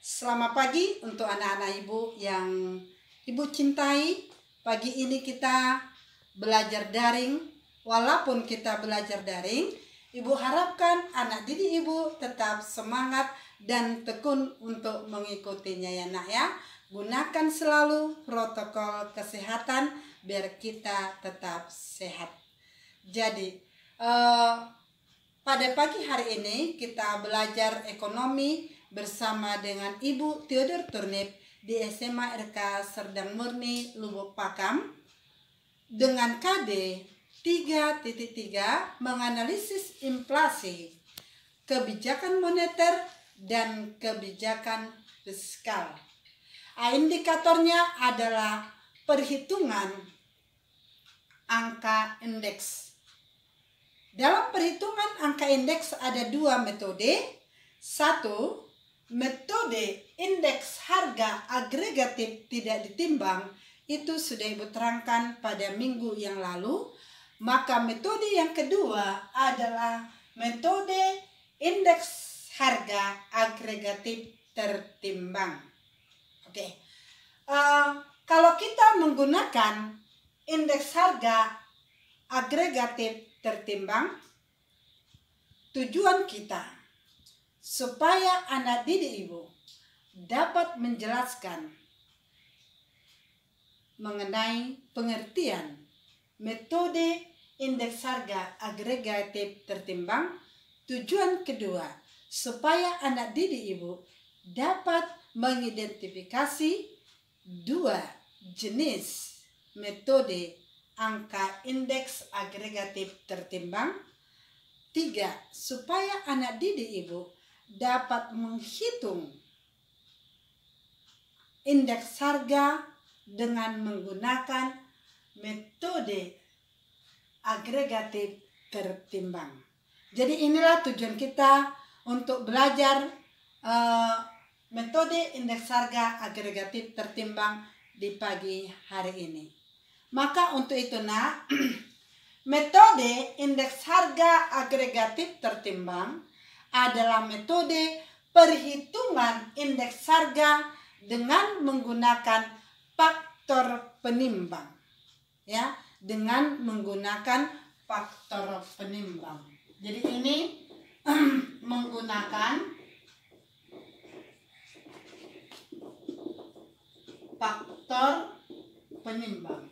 Selamat pagi untuk anak-anak ibu yang ibu cintai. Pagi ini kita belajar daring. Walaupun kita belajar daring, ibu harapkan anak didik ibu tetap semangat dan tekun untuk mengikutinya ya nak ya. Gunakan selalu protokol kesehatan biar kita tetap sehat. Jadi pada pagi hari ini kita belajar ekonomi bersama dengan Ibu Theodor Turnip di SMA RK Serdang Murni Lubuk Pakam dengan KD 3.3 menganalisis inflasi, kebijakan moneter dan kebijakan fiskal. Indikatornya adalah perhitungan angka indeks. Dalam perhitungan angka indeks ada dua metode. Satu, metode indeks harga agregatif tidak ditimbang, itu sudah ibu terangkan pada minggu yang lalu. Maka metode yang kedua adalah metode indeks harga agregatif tertimbang. Oke. Kalau kita menggunakan indeks harga agregatif tertimbang, tujuan kita supaya anak didik ibu dapat menjelaskan mengenai pengertian metode indeks harga agregatif tertimbang. Tujuan kedua, supaya anak didik ibu dapat mengidentifikasi dua jenis metode angka indeks agregatif tertimbang. Tiga, supaya anak didik ibu dapat menghitung indeks harga dengan menggunakan metode agregatif tertimbang. Jadi inilah tujuan kita untuk belajar metode indeks harga agregatif tertimbang di pagi hari ini. Maka untuk itu nak, metode indeks harga agregatif tertimbang adalah metode perhitungan indeks harga dengan menggunakan faktor penimbang. Ya, dengan menggunakan faktor penimbang. Jadi ini menggunakan faktor penimbang.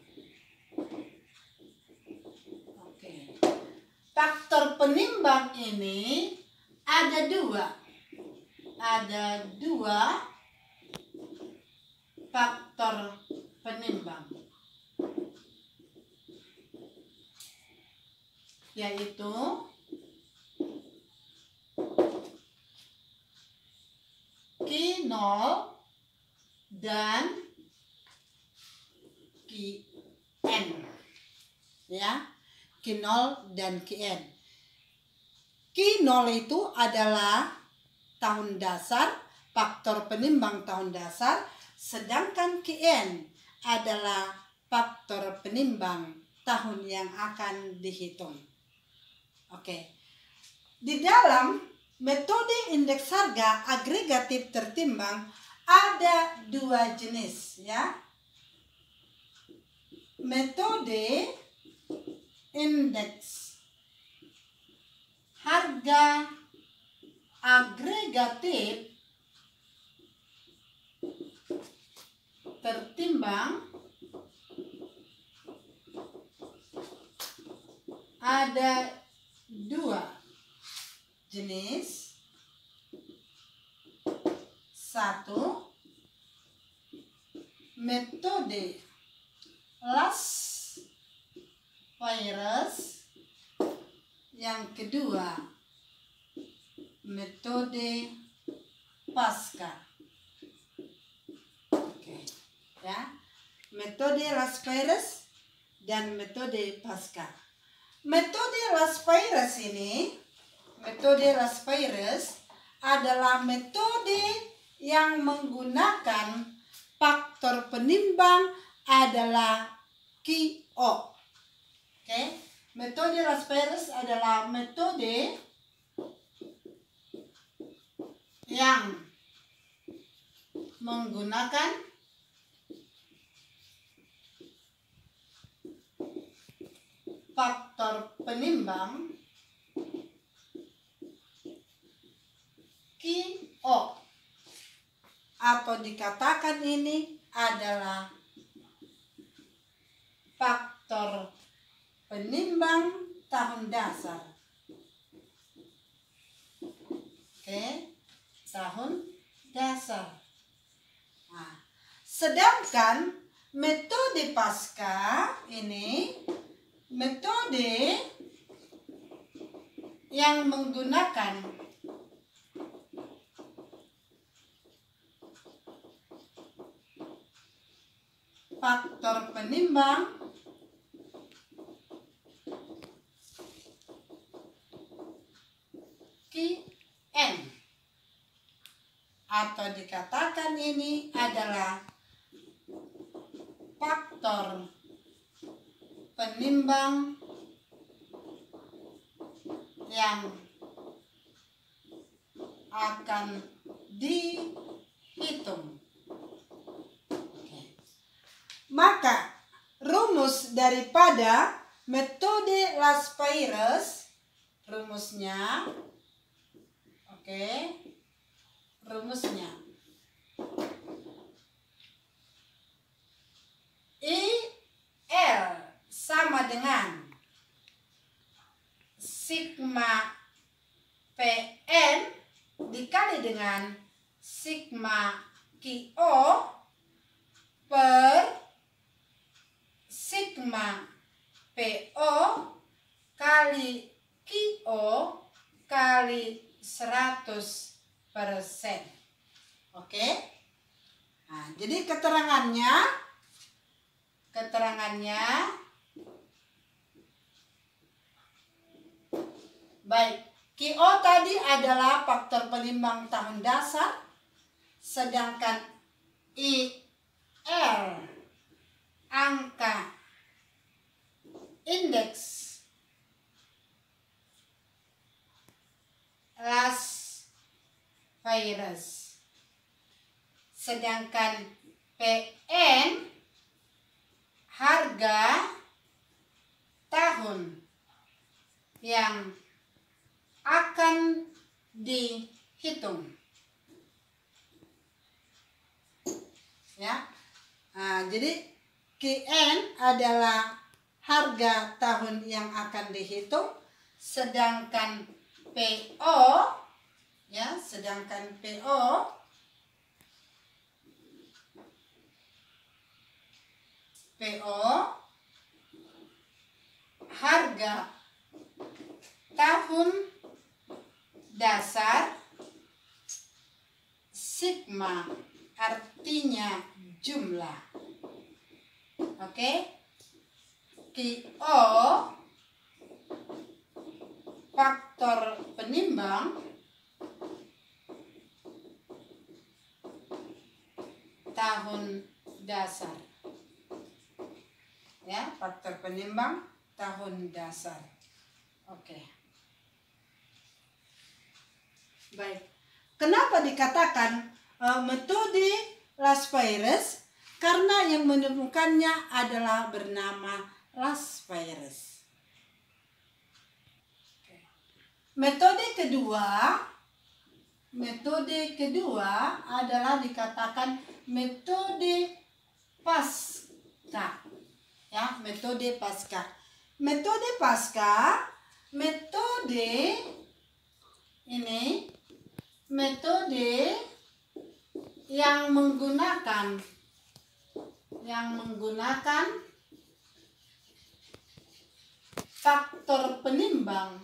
Oke. Faktor penimbang ini ada dua faktor penimbang, yaitu Q0 dan Qn, ya, Q0 dan Qn. Q0 itu adalah tahun dasar, faktor penimbang tahun dasar, sedangkan Qn adalah faktor penimbang tahun yang akan dihitung. Oke. Di dalam metode indeks harga agregatif tertimbang ada dua jenis ya. Metode indeks harga agregatif tertimbang ada dua jenis. Satu, metode Lasch-Virus. Yang kedua, metode Pasca. Oke, ya. Metode Lasch-Virus dan metode Pasca. Metode Lasch-Virus ini, metode Lasch-Virus adalah metode yang menggunakan faktor penimbang adalah QO. Oke. Metode Lasch-Virus adalah metode yang menggunakan faktor penimbang QO, atau dikatakan ini adalah faktor penimbang tahun dasar. Oke, tahun dasar. Nah, sedangkan metode pasca ini metode yang menggunakan faktor penimbang QN, atau dikatakan ini adalah faktor penimbang yang akan dihitung. Maka rumus daripada metode Laspeyres, rumusnya, rumusnya IL sama dengan sigma PN dikali dengan sigma QO per sigma PO kali QO kali 100%. Oke. Nah, jadi keterangannya baik, QO tadi adalah faktor penimbang tahun dasar, sedangkan IL angka indeks Laspeyres, sedangkan PN harga tahun yang akan dihitung. Ya. Nah, jadi QN adalah harga tahun yang akan dihitung, sedangkan PO harga tahun dasar, sigma artinya jumlah. Oke. QO faktor penimbang tahun dasar. Ya, faktor penimbang tahun dasar. Oke. Baik. Kenapa dikatakan metode Laspeyres? Karena yang menemukannya adalah bernama Laspeyres. Metode kedua adalah dikatakan metode pasca. Ya, metode pasca. Metode pasca, metode yang menggunakan faktor penimbang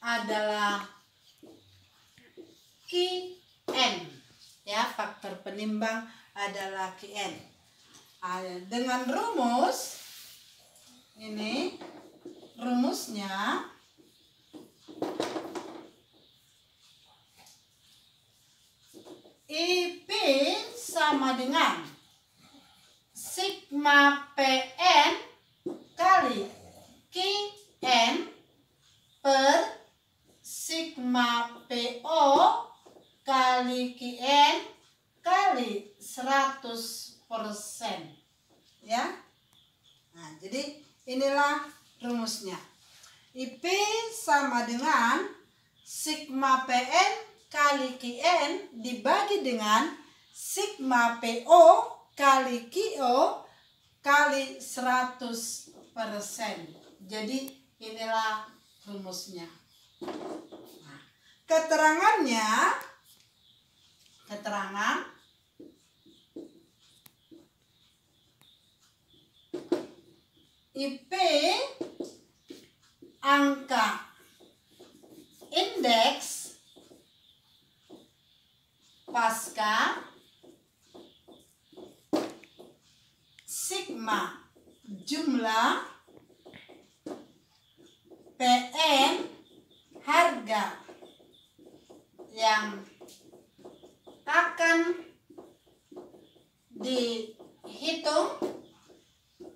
adalah QN. Ya, faktor penimbang adalah QN. Dengan rumus ini, rumusnya IP sama dengan sigma PN kali QN per sigma PO kali QN kali 100%. Ya. Nah, jadi inilah rumusnya. IP sama dengan sigma PN kali QN dibagi dengan sigma PO kali QO kali 100%. Jadi inilah rumusnya. Nah, keterangan IP angka indeks pasca sigma jumlah PN harga yang akan dihitung,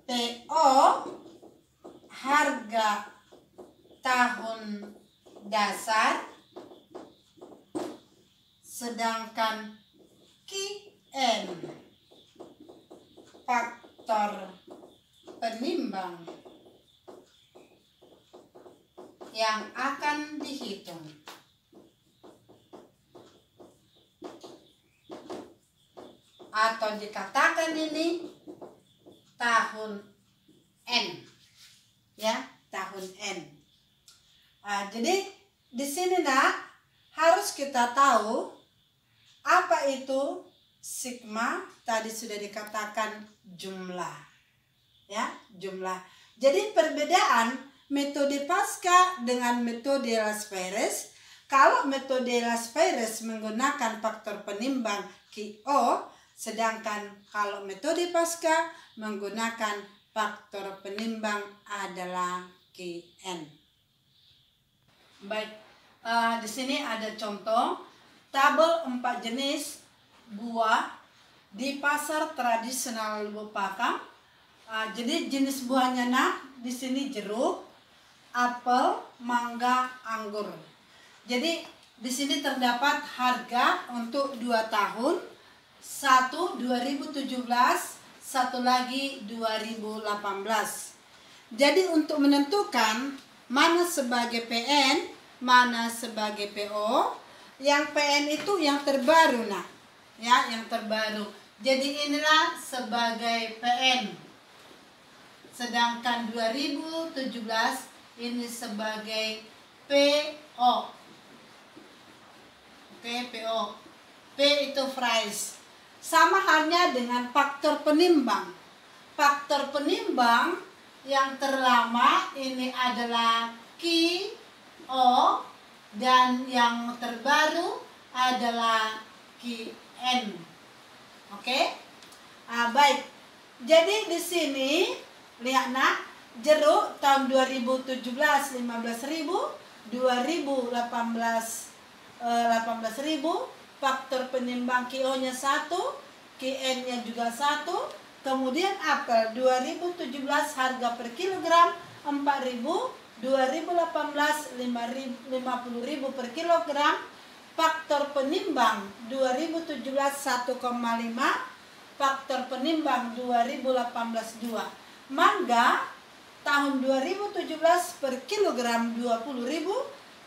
PO harga tahun dasar, sedangkan QN faktor penimbang yang akan dihitung. Atau dikatakan ini tahun N, ya, tahun N. Jadi di sini harus kita tahu apa itu sigma. Tadi sudah dikatakan jumlah, ya, jumlah. Jadi perbedaan metode Pasca dengan metode Las-Perez. Kalau metode Las-Perez menggunakan faktor penimbang QO, sedangkan kalau metode Pasca menggunakan faktor penimbang adalah QN. Baik, di sini ada contoh tabel 4 jenis buah di pasar tradisional Lubuk Pakam. Jadi jenis buahnya di sini jeruk, apel, mangga, anggur. Jadi di sini terdapat harga untuk 2 tahun. Satu 2017, satu lagi 2018. Jadi untuk menentukan mana sebagai PN, mana sebagai PO, yang PN itu yang terbaru ya, yang terbaru. Jadi inilah sebagai PN. Sedangkan 2017 ini sebagai PO. Oke, PO. P itu price. Sama halnya dengan faktor penimbang. Faktor penimbang yang terlama ini adalah QO dan yang terbaru adalah QN. Oke? Baik. Jadi di sini lihat jeruk tahun 2017 15.000, 2018 18.000. Faktor penimbang QO-nya 1, QN-nya juga 1. Kemudian apel 2017 harga per kilogram 4.000, 2018 50.000 per kilogram. Faktor penimbang 2017 1,5, faktor penimbang 2018 2. Mangga tahun 2017 per kilogram 20.000,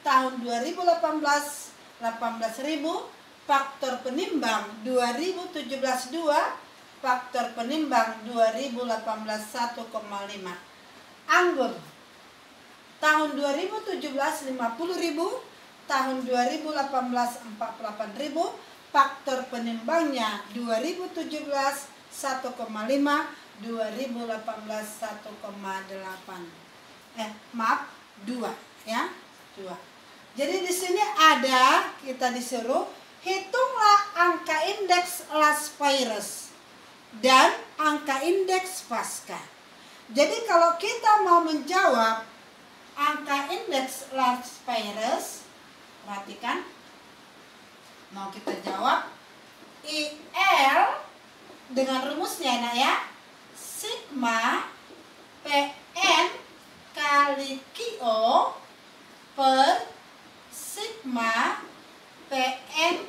tahun 2018 18.000. Faktor penimbang 2017 2, faktor penimbang 2018 1,5. Anggur tahun 2017 50.000, tahun 2018 48.000. Faktor penimbangnya 2017 1,5, 2018 1,8. 2 ya, 2. Jadi di sini ada kita disuruh hitunglah angka indeks Las-Perez dan angka indeks Pasca. Jadi kalau kita mau menjawab angka indeks Las-Perez, perhatikan, mau kita jawab IL dengan rumusnya ya, sigma PN kali QO per sigma sigma PN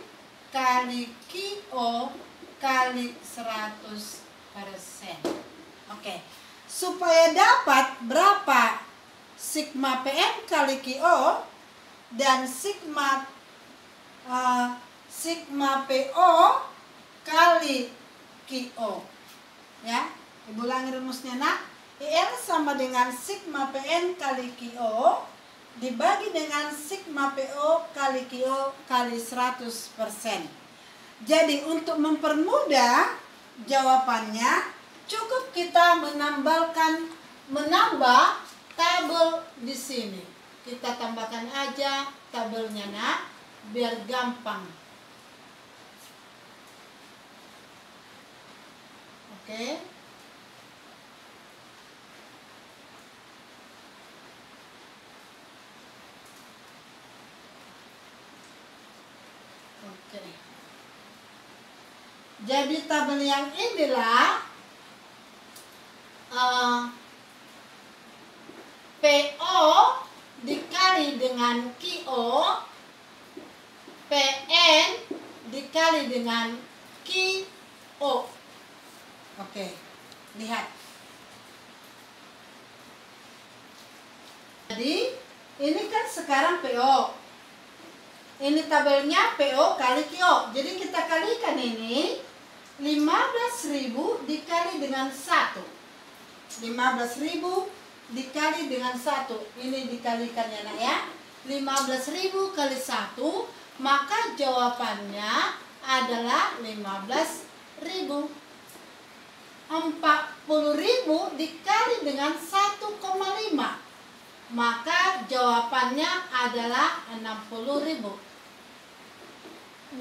kali QO kali 100%. Oke. Supaya dapat berapa sigma PN kali QO dan sigma PO kali QO. Ya, Ibu ulangi rumusnya nak. IR sama dengan sigma PN kali QO dibagi dengan sigma PO kali QO kali 100%. Jadi untuk mempermudah jawabannya cukup kita menambah tabel di sini. Kita tambahkan aja tabelnya nak, biar gampang. Oke. Oke. Jadi tabel yang inilah PO dikali dengan QO, PN dikali dengan QO. Oke, lihat. Jadi ini kan sekarang PO. Ini tabelnya PO kali QO. Jadi kita kalikan ini 15.000 dikali dengan 1. 15.000 dikali dengan 1. Ini dikalikan ya nak ya. 15.000 kali 1, maka jawabannya adalah 15.000. 40.000 dikali dengan 1,5, maka jawabannya adalah 60.000.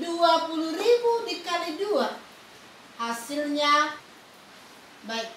20.000 dikali 2, hasilnya baik